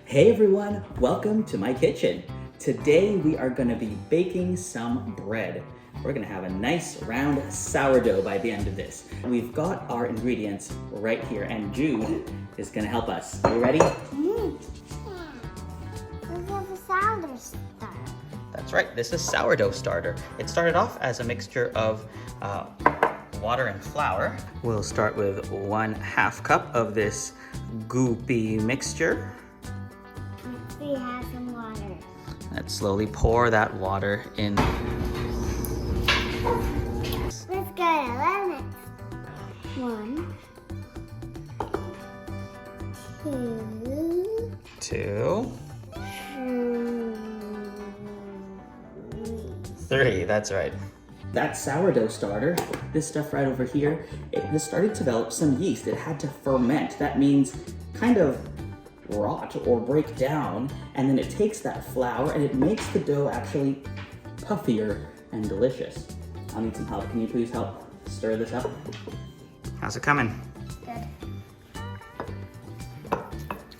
Hey everyone, welcome to my kitchen. Today we are going to be baking some bread. We're going to have a nice round sourdough by the end of this. We've got our ingredients right here and Jude is going to help us. Are you ready? Let's have a sourdough starter. That's right, this is sourdough starter. It started off as a mixture of water and flour. We'll start with 1/2 cup of this goopy mixture. We have some water. Let's slowly pour that water in. Let's go to lemons. 1, 2, 2, 3, that's right. That sourdough starter, this stuff right over here, it has started to develop some yeast. It had to ferment. That means kind of rot or break down, and then it takes that flour and it makes the dough actually puffier and delicious. I'll need some help. Can you please help stir this up? How's it coming? Good.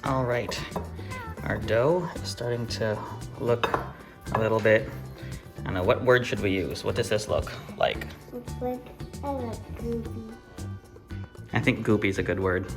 All right, our dough is starting to look a little bit, I don't know, what word should we use? What does this look like? Looks like goopy. I think goopy is a good word.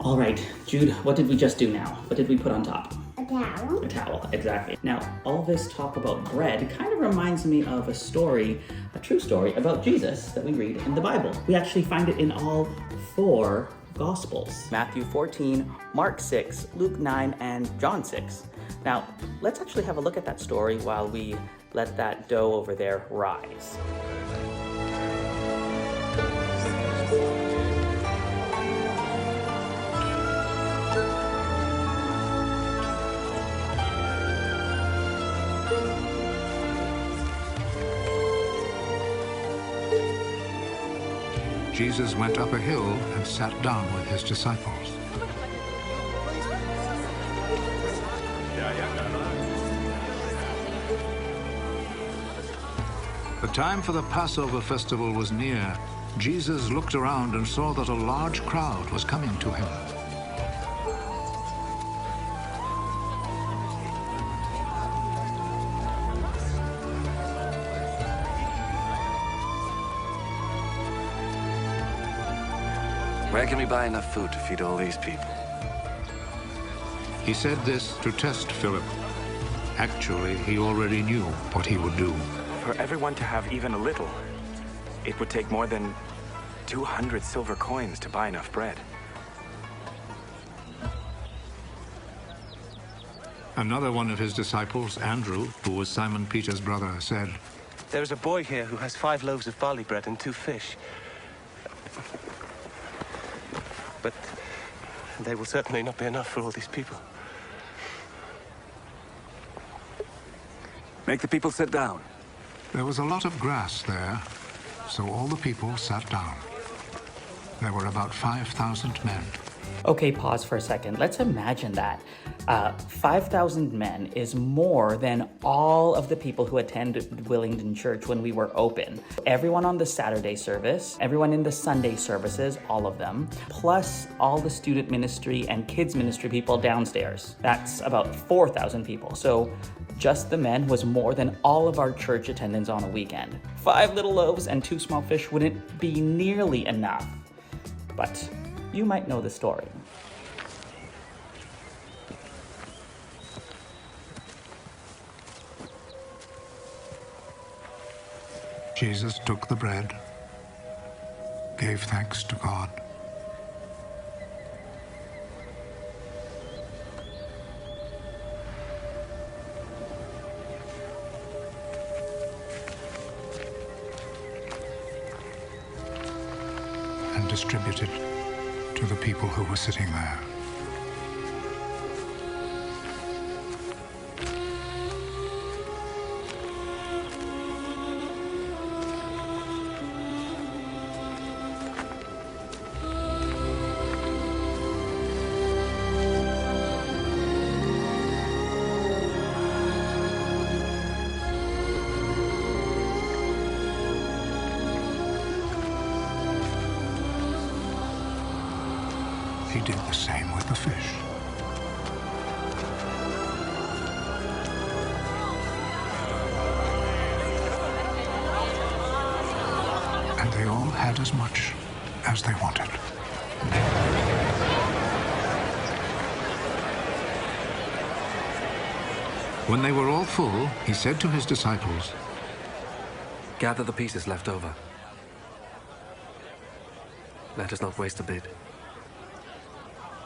All right, Jude, what did we just do now? What did we put on top? A towel. A towel, exactly. Now, all this talk about bread kind of reminds me of a story, a true story about Jesus that we read in the Bible. We actually find it in all 4 Gospels. Matthew 14, Mark 6, Luke 9, and John 6. Now, let's actually have a look at that story while we let that dough over there rise. Jesus went up a hill and sat down with his disciples. The time for the Passover festival was near. Jesus looked around and saw that a large crowd was coming to him. Where can we buy enough food to feed all these people? He said this to test Philip. Actually, he already knew what he would do. For everyone to have even a little, it would take more than 200 silver coins to buy enough bread. Another one of his disciples, Andrew, who was Simon Peter's brother, said, There's a boy here who has 5 loaves of barley bread and 2 fish. But they will certainly not be enough for all these people. Make the people sit down. There was a lot of grass there, so all the people sat down. There were about 5,000 men. Okay, pause for a second. Let's imagine that. 5,000 men is more than all of the people who attended Willingdon Church when we were open. Everyone on the Saturday service, everyone in the Sunday services, all of them, plus all the student ministry and kids ministry people downstairs. That's about 4,000 people. So just the men was more than all of our church attendance on a weekend. 5 little loaves and 2 small fish wouldn't be nearly enough. But you might know the story. Jesus took the bread, gave thanks to God, and distributed to the people who were sitting there. He did the same with the fish. had as much as they wanted. When they were all full, he said to his disciples, Gather the pieces left over. Let us not waste a bit.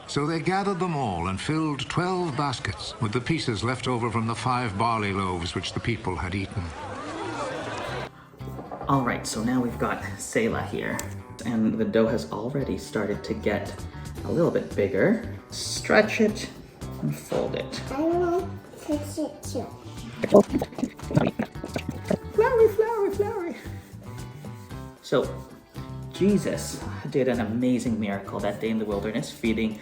So they gathered them all and filled 12 baskets with the pieces left over from the 5 barley loaves which the people had eaten. All right, so now we've got Selah here, and the dough has already started to get a little bit bigger. Stretch it and fold it. I want to sit too. Flowery, flowery, flowery. So, Jesus did an amazing miracle that day in the wilderness, feeding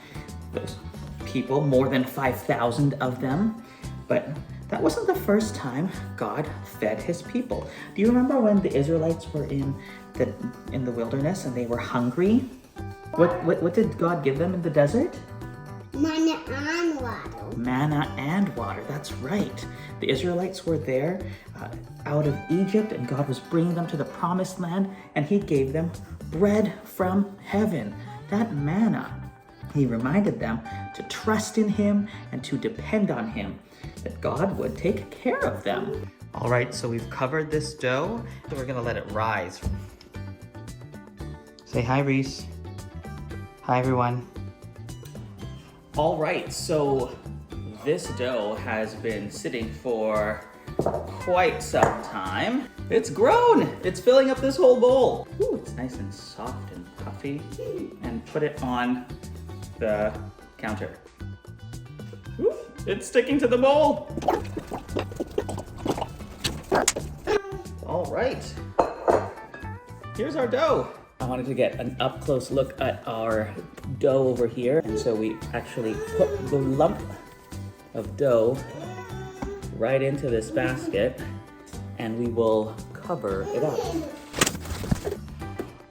those people, more than 5,000 of them. But that wasn't the first time God fed his people. Do you remember when the Israelites were in the wilderness and they were hungry? What did God give them in the desert? Manna and water. Manna and water, that's right. The Israelites were there out of Egypt, and God was bringing them to the promised land, and he gave them bread from heaven. That manna, he reminded them to trust in him and to depend on him, that God would take care of them. All right, so we've covered this dough, so we're gonna let it rise. Say hi, Reese. Hi, everyone. All right, so this dough has been sitting for quite some time. It's grown. It's filling up this whole bowl. Ooh, it's nice and soft and puffy. And put it on the counter. Ooh, it's sticking to the bowl. All right, here's our dough. I wanted to get an up-close look at our dough over here, and so we actually put the lump of dough right into this basket, and we will cover it up.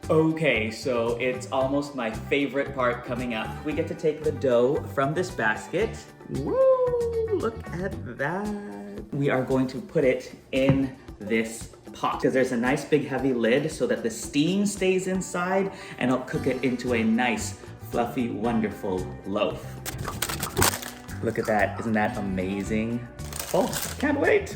Okay, so it's almost my favorite part coming up. We get to take the dough from this basket. Woo, look at that. We are going to put it in this pot, because there's a nice big heavy lid so that the steam stays inside, and I'll cook it into a nice fluffy wonderful loaf. Look at that, isn't that amazing? Oh, can't wait.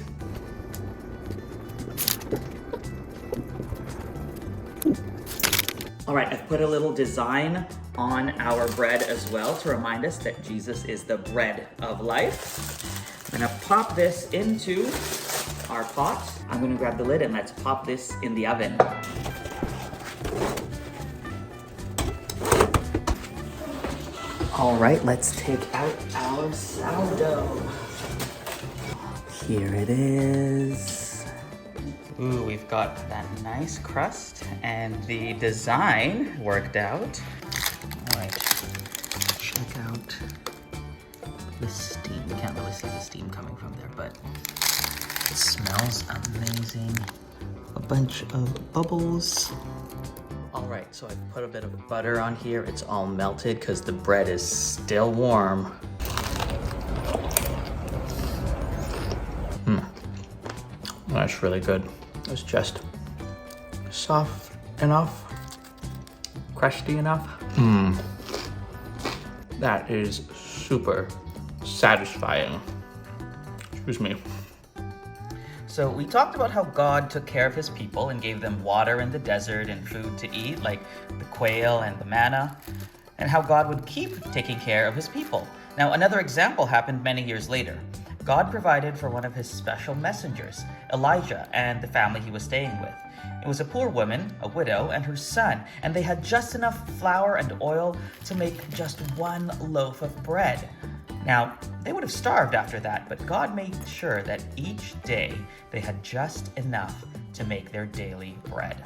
All right, I've put a little design on our bread as well to remind us that Jesus is the bread of life. I'm gonna pop this into our pot. I'm gonna grab the lid and let's pop this in the oven. All right, let's take out our sourdough. Here it is. Ooh, we've got that nice crust and the design worked out. All right, check out the steam. You can't really see the steam coming from there, but it smells amazing. A bunch of bubbles. All right, so I've put a bit of butter on here. It's all melted because the bread is still warm. That's really good. It's just soft enough, crusty enough. That is super satisfying. Excuse me. So we talked about how God took care of his people and gave them water in the desert and food to eat, like the quail and the manna, and how God would keep taking care of his people. Now, another example happened many years later. God provided for one of his special messengers, Elijah, and the family he was staying with. It was a poor woman, a widow, and her son, and they had just enough flour and oil to make just one loaf of bread. Now, they would have starved after that, but God made sure that each day they had just enough to make their daily bread.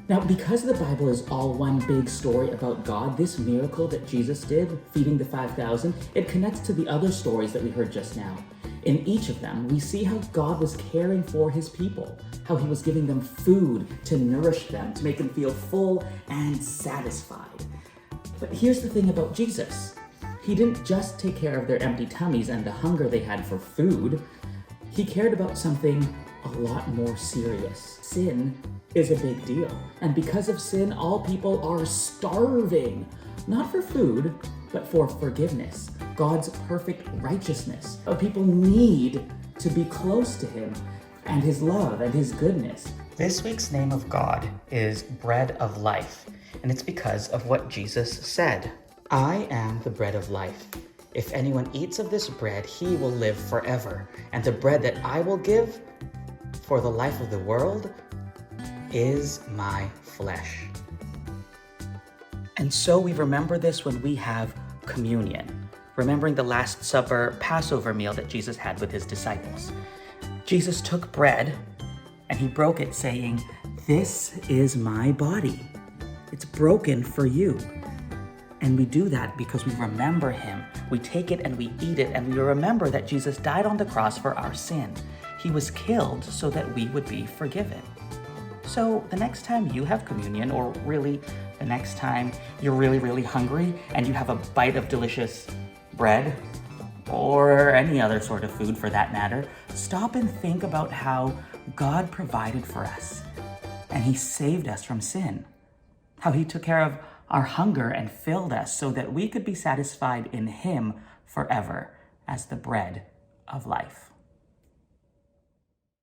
Now, because the Bible is all one big story about God, this miracle that Jesus did, feeding the 5,000, it connects to the other stories that we heard just now. In each of them, we see how God was caring for his people, how he was giving them food to nourish them, to make them feel full and satisfied. But here's the thing about Jesus. He didn't just take care of their empty tummies and the hunger they had for food. He cared about something a lot more serious. Sin is a big deal. And because of sin, all people are starving. Not for food, but for forgiveness. God's perfect righteousness. People need to be close to him and his love and his goodness. This week's name of God is Bread of Life, and it's because of what Jesus said. I am the bread of life. If anyone eats of this bread, he will live forever. And the bread that I will give for the life of the world is my flesh. And so we remember this when we have communion, remembering the Last Supper Passover meal that Jesus had with his disciples. Jesus took bread and he broke it, saying, "This is my body. It's broken for you." And we do that because we remember him. We take it and we eat it, and we remember that Jesus died on the cross for our sin. He was killed so that we would be forgiven. So the next time you have communion, or really the next time you're really, really hungry and you have a bite of delicious bread, or any other sort of food for that matter, stop and think about how God provided for us and he saved us from sin. How he took care of our hunger and filled us so that we could be satisfied in him forever as the bread of life.